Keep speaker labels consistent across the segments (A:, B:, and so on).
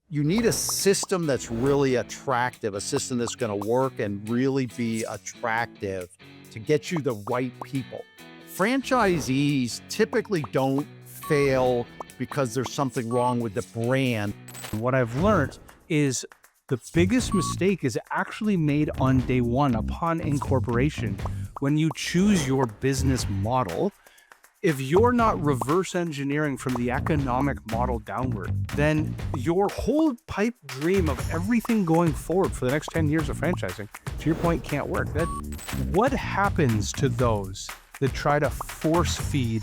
A: You need a system that's really attractive, a system that's going to work and really be attractive to get you the right people. Franchisees typically don't fail because there's something wrong with the brand.
B: What I've learned is the biggest mistake is actually made on day one upon incorporation. When you choose your business model, if you're not reverse engineering from the economic model downward, then your whole pipe dream of everything going forward for the next 10 years of franchising, to your point, can't work. What happens to those that try to force feed?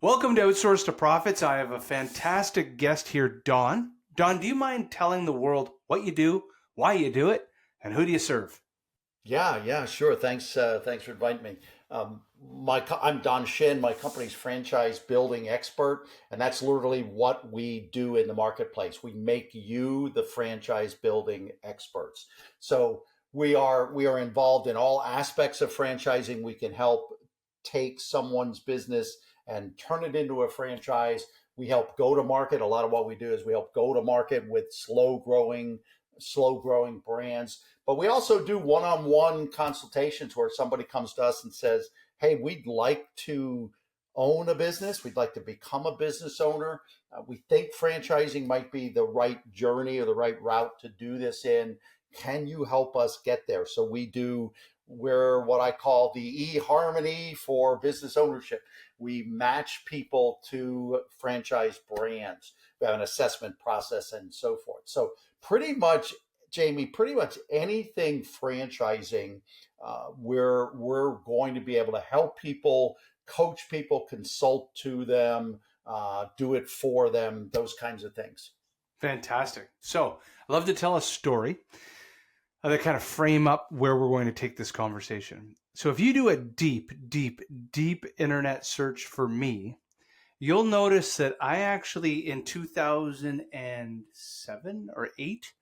B: Welcome to Outsource to Profits. I have a fantastic guest here, Don. Don, do you mind telling the world what you do, why you do it, and who do you serve?
A: Yeah, sure. Thanks for inviting me. I'm Don Schin. My company's franchise building expert, and that's literally what we do in the marketplace. We make you the franchise building experts. So we are involved in all aspects of franchising. We can help take someone's business and turn it into a franchise. We help go to market. A lot of what we do is we help go to market with slow growing brands. But we also do one-on-one consultations where somebody comes to us and says, hey, we'd like to own a business. We'd like to become a business owner. We think franchising might be the right journey or the right route to do this in. Can you help us get there? So we're what I call the eHarmony for business ownership. We match people to franchise brands. We have an assessment process and so forth. So pretty much, Jamie, pretty much anything franchising, we're going to be able to help people, coach people, consult to them, do it for them, those kinds of things.
B: Fantastic. So I love to tell a story that kind of frame up where we're going to take this conversation. So if you do a deep internet search for me, you'll notice that I actually in 2007 or 8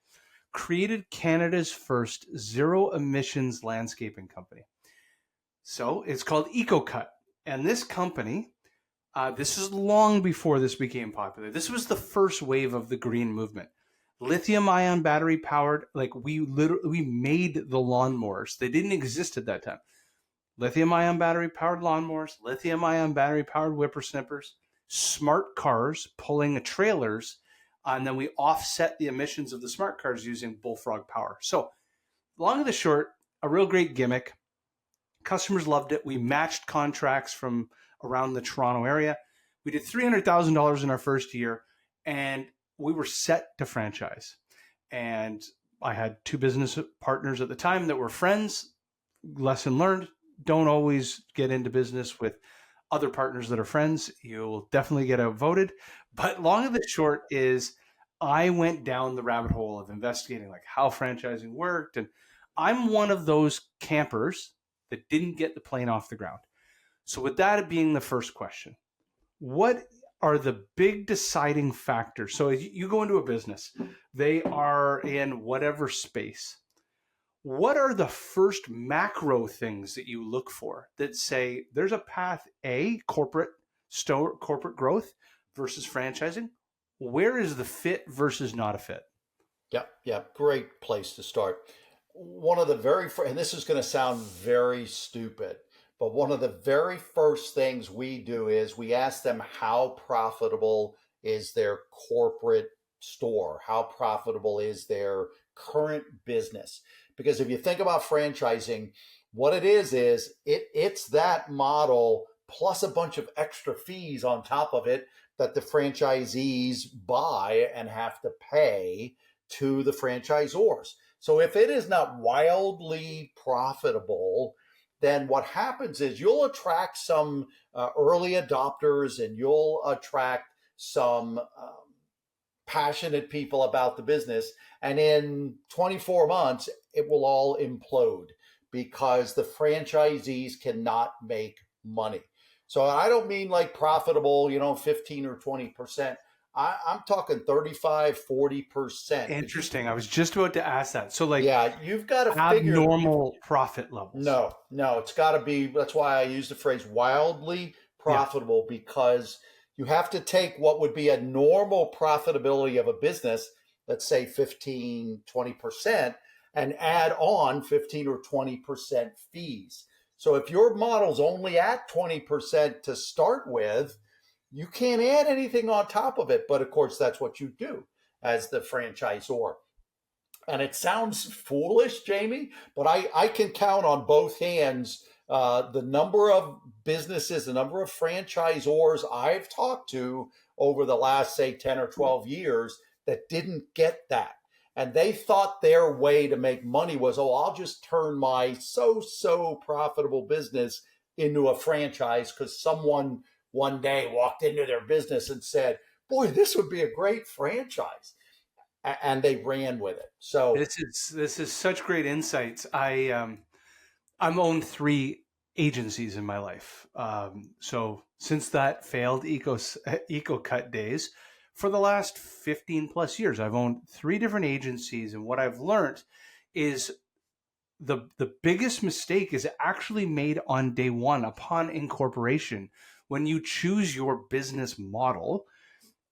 B: created Canada's first zero emissions landscaping company. So it's called EcoCut. And this company, this is long before this became popular. This was the first wave of the green movement. Lithium ion battery powered, like we made the lawnmowers. They didn't exist at that time. Lithium ion battery powered lawnmowers, lithium ion battery powered whippersnippers, smart cars pulling trailers, and then we offset the emissions of the smart cars using bullfrog power. So long and the short, a real great gimmick. Customers loved it. We matched contracts from around the Toronto area. We did $300,000 in our first year, and we were set to franchise. And I had 2 business partners at the time that were friends. Lesson learned, don't always get into business with other partners that are friends. You'll definitely get outvoted. But long and the short is I went down the rabbit hole of investigating like how franchising worked. And I'm one of those campers that didn't get the plane off the ground. So with that being the first question, what are the big deciding factors? So you go into a business, they are in whatever space. What are the first macro things that you look for that say there's a path A, corporate growth versus franchising? Where is the fit versus not a fit?
A: Yeah, great place to start. One of the and this is going to sound very stupid, but one of the very first things we do is we ask them how profitable is their corporate store? How profitable is their current business? Because if you think about franchising, what it is it's that model plus a bunch of extra fees on top of it that the franchisees buy and have to pay to the franchisors. So if it is not wildly profitable, then what happens is you'll attract some early adopters and you'll attract some passionate people about the business. And in 24 months, it will all implode because the franchisees cannot make money. So I don't mean like profitable, 15 or 20%. I'm talking 35, 40%.
B: Interesting. I was just about to ask that. So like
A: Yeah, you've got to figure you've
B: abnormal profit levels.
A: no, it's got to be. That's why I use the phrase wildly
B: Yeah.
A: profitable, because you have to take what would be a normal profitability of a business, let's say 15, 20%, and add on 15 or 20% fees. So if your model's only at 20% to start with, you can't add anything on top of it. But of course, that's what you do as the franchisor. And it sounds foolish, Jamie, but I can count on both hands the number of businesses, the number of franchisors I've talked to over the last, say, 10 or 12 years that didn't get that. And they thought their way to make money was, oh, I'll just turn my so profitable business into a franchise because someone one day walked into their business and said, boy, this would be a great franchise, and they ran with it. So
B: This is such great insights. I've owned three agencies in my life. So since that failed EcoCut days, for the last 15 plus years, I've owned three different agencies. And what I've learned is the biggest mistake is actually made on day one upon incorporation. When you choose your business model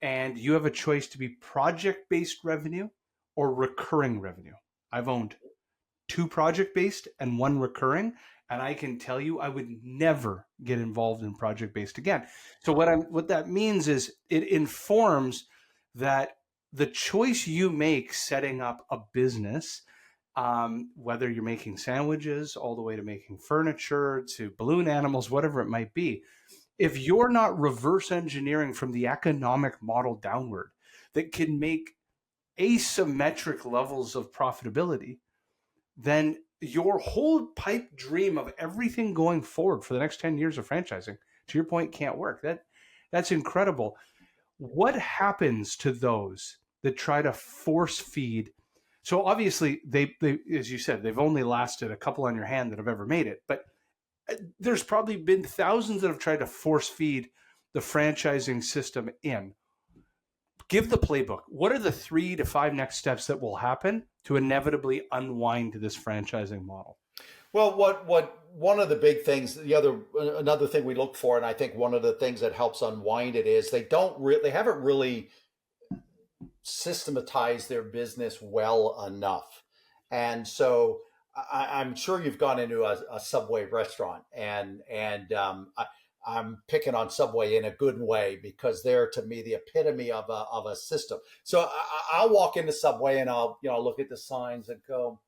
B: and you have a choice to be project-based revenue or recurring revenue. I've owned two project-based and one recurring, and I can tell you I would never get involved in project-based again. So what that means is it informs that the choice you make setting up a business, whether you're making sandwiches all the way to making furniture to balloon animals, whatever it might be, if you're not reverse engineering from the economic model downward that can make asymmetric levels of profitability, then your whole pipe dream of everything going forward for the next 10 years of franchising, to your point, can't work. That's incredible. What happens to those that try to force feed? So obviously they as you said, they've only lasted a couple on your hand that have ever made it, but there's probably been thousands that have tried to force feed the franchising system in. Give the playbook. What are the 3 to 5 next steps that will happen to inevitably unwind this franchising model?
A: well, what one of the big things, another thing we look for, and I think one of the things that helps unwind it is they haven't really systematized their business well enough. And so I'm sure you've gone into a Subway restaurant, I'm picking on Subway in a good way because they're, to me, the epitome of a system. So I'll walk into Subway and I'll look at the signs and go,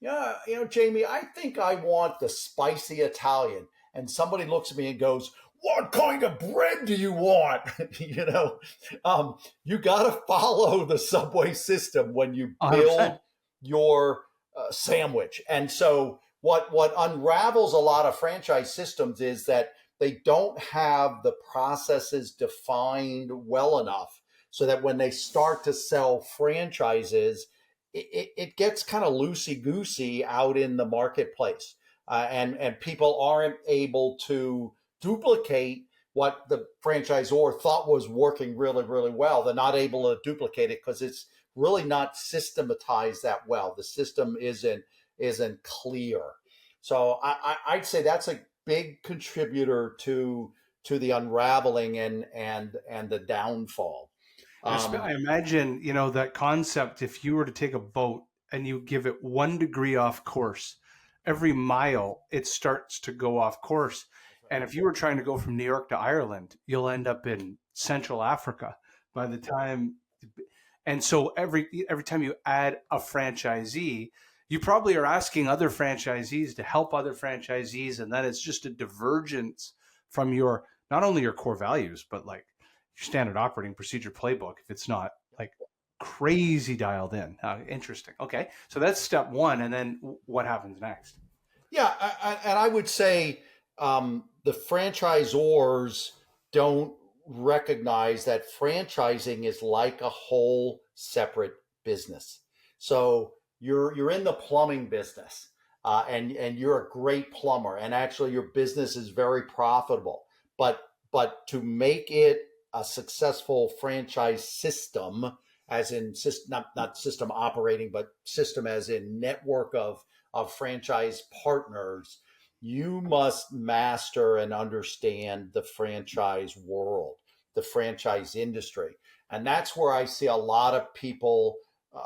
A: yeah, Jamie, I think I want the spicy Italian. And somebody looks at me and goes, what kind of bread do you want? You got to follow the Subway system when you
B: 100%.
A: build your sandwich. And so what unravels a lot of franchise systems is that they don't have the processes defined well enough so that when they start to sell franchises, it gets kind of loosey goosey out in the marketplace, and people aren't able to duplicate what the franchisor thought was working really, really well. They're not able to duplicate it because it's really not systematized that well. The system isn't clear. So I'd say that's a big contributor to the unraveling and the downfall.
B: I
A: Um,
B: imagine, that concept, if you were to take a boat and you give it 1 degree off course, every mile it starts to go off course. And if you were trying to go from New York to Ireland, you'll end up in Central Africa by the time. And so every time you add a franchisee, you probably are asking other franchisees to help other franchisees, and then it's just a divergence from your not only your core values, but like your standard operating procedure playbook if it's not like crazy dialed in. Interesting. Okay, so that's step one, and then what happens next?
A: Yeah, and I would say the franchisors don't recognize that franchising is like a whole separate business. So you're in the plumbing business, and you're a great plumber, and actually your business is very profitable. But to make it a successful franchise system, as in not system operating, but system as in network of franchise partners, you must master and understand the franchise world, the franchise industry. And that's where I see a lot of people,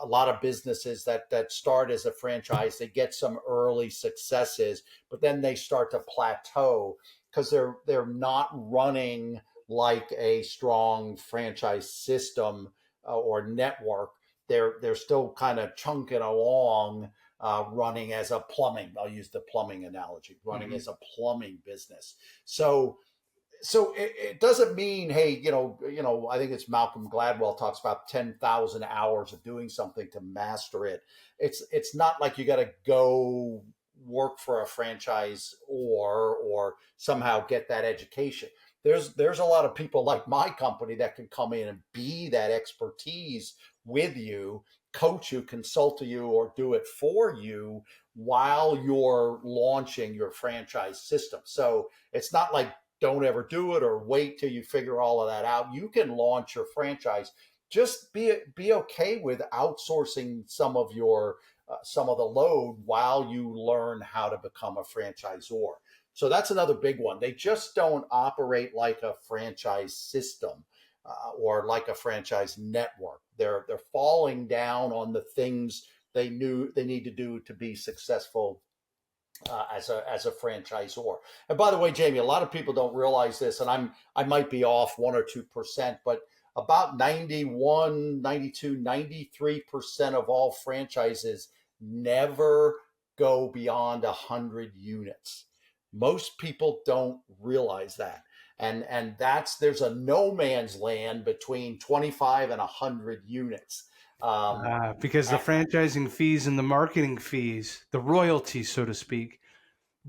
A: a lot of businesses that start as a franchise, they get some early successes, but then they start to plateau because they're not running like a strong franchise system or network. They're still kind of chunking along, running as a plumbing. I'll use the plumbing analogy, running
B: Mhm.
A: as a plumbing business. So it doesn't mean, hey, I think it's Malcolm Gladwell talks about 10,000 hours of doing something to master it. It's not like you got to go work for a franchise or somehow get that education. There's a lot of people like my company that can come in and be that expertise with you, coach you, consult you, or do it for you while you're launching your franchise system. So it's not like don't ever do it or wait till you figure all of that out. You can launch your franchise. Just be okay with outsourcing some of the load while you learn how to become a franchisor. So that's another big one. They just don't operate like a franchise system, or like a franchise network. They're falling down on the things they knew they need to do to be successful as a franchisor. And by the way, Jamie, a lot of people don't realize this, and I might be off 1 or 2%, but about 91, 92, 93% of all franchises never go beyond 100 units. Most people don't realize that. And that's there's a no man's land between 25 and 100 units. Um,
B: Because the franchising fees and the marketing fees, the royalties, so to speak,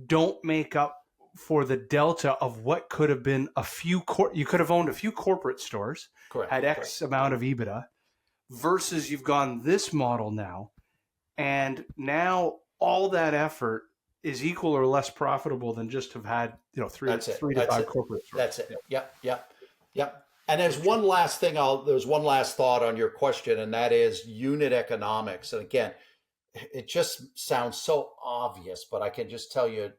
B: don't make up for the delta of what could have been a few. You could have owned a few corporate stores,
A: correct,
B: had
A: correct.
B: X amount of EBITDA, versus you've gone this model now, and now all that effort is equal or less profitable than just have had three
A: That's it.
B: three to
A: That's
B: five
A: it.
B: corporate stores.
A: That's it.
B: Yeah.
A: Yep. Yep. Yep. And
B: So
A: there's one last thought on your question, and that is unit economics. And again, it just sounds so obvious, but I can just tell you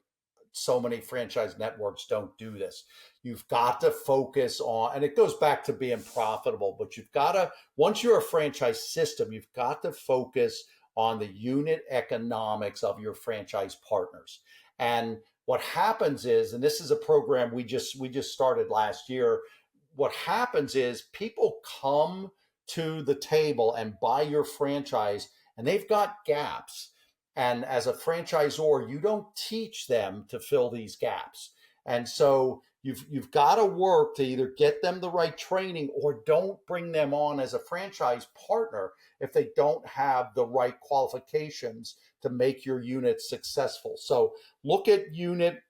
A: so many franchise networks don't do this. You've got to focus on, and it goes back to being profitable, but you've got to, once you're a franchise system, you've got to focus on the unit economics of your franchise partners. And what happens is, and this is a program we just started last year. What happens is people come to the table and buy your franchise, and they've got gaps. And as a franchisor, you don't teach them to fill these gaps. And so you've got to work to either get them the right training or don't bring them on as a franchise partner if they don't have the right qualifications to make your unit successful. So look at unit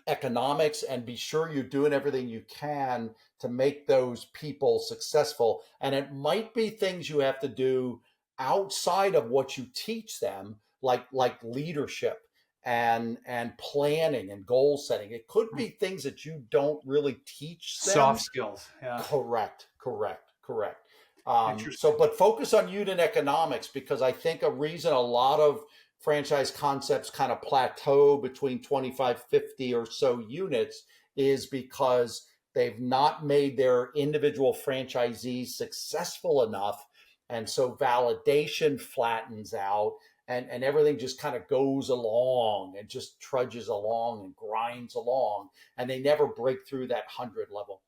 A: economics and be sure you're doing everything you can to make those people successful. And it might be things you have to do outside of what you teach them, like leadership and planning and goal setting. It could be things that you don't really teach
B: soft
A: them.
B: skills. Yeah.
A: Correct, correct, correct.
B: Interesting.
A: But focus on unit economics, because I think a reason a lot of franchise concepts kind of plateau between 25, 50 or so units is because they've not made their individual franchisees successful enough. And so validation flattens out, and everything just kind of goes along and just trudges along and grinds along. And they never break through that 100 level.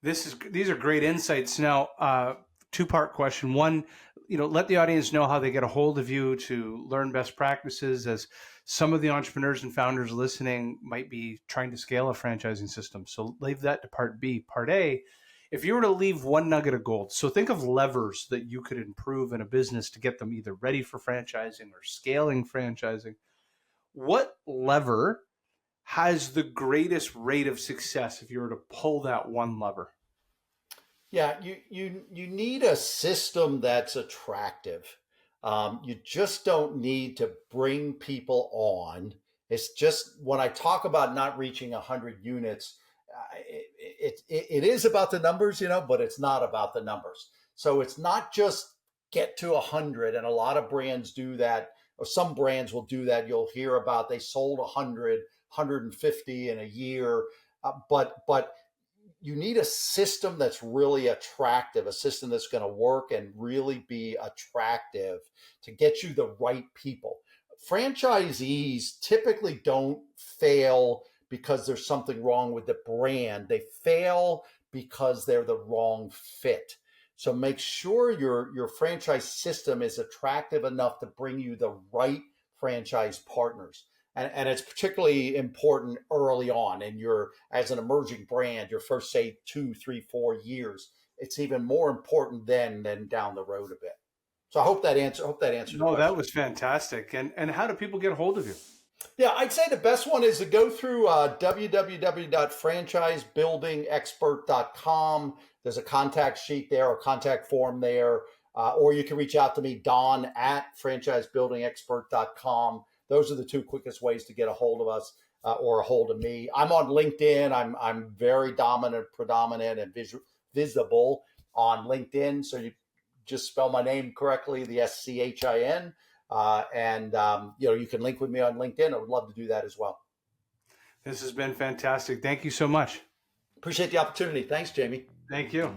B: These are great insights. Now, two-part question. One, let the audience know how they get a hold of you to learn best practices, as some of the entrepreneurs and founders listening might be trying to scale a franchising system. So leave that to part B. Part A, if you were to leave one nugget of gold, so think of levers that you could improve in a business to get them either ready for franchising or scaling franchising. What lever has the greatest rate of success if you were to pull that one lever?
A: Yeah, you need a system that's attractive. You just don't need to bring people on. It's just when I talk about not reaching 100 units, it is about the numbers, but it's not about the numbers. So it's not just get to 100, and a lot of brands do that, or some brands will do that. You'll hear about they sold 100, 150 in a year, but you need a system that's really attractive, a system that's going to work and really be attractive to get you the right people. Franchisees typically don't fail because there's something wrong with the brand. They fail because they're the wrong fit. So make sure your franchise system is attractive enough to bring you the right franchise partners. And it's particularly important early on in your, as an emerging brand, your first, say, 2, 3, 4 years. It's even more important then than down the road a bit. So I hope that answers the
B: No, that
A: question.
B: was fantastic. And how do people get a hold of you?
A: Yeah, I'd say the best one is to go through www.franchisebuildingexpert.com. There's a contact sheet there, or contact form there, or you can reach out to me, Don at franchisebuildingexpert.com. Those are the two quickest ways to get a hold of us, or a hold of me. I'm on LinkedIn. I'm very predominant, and visible on LinkedIn. So you just spell my name correctly, the Schin. And you can link with me on LinkedIn. I would love to do that as well.
B: This has been fantastic. Thank you so much.
A: Appreciate the opportunity. Thanks, Jamie.
B: Thank you.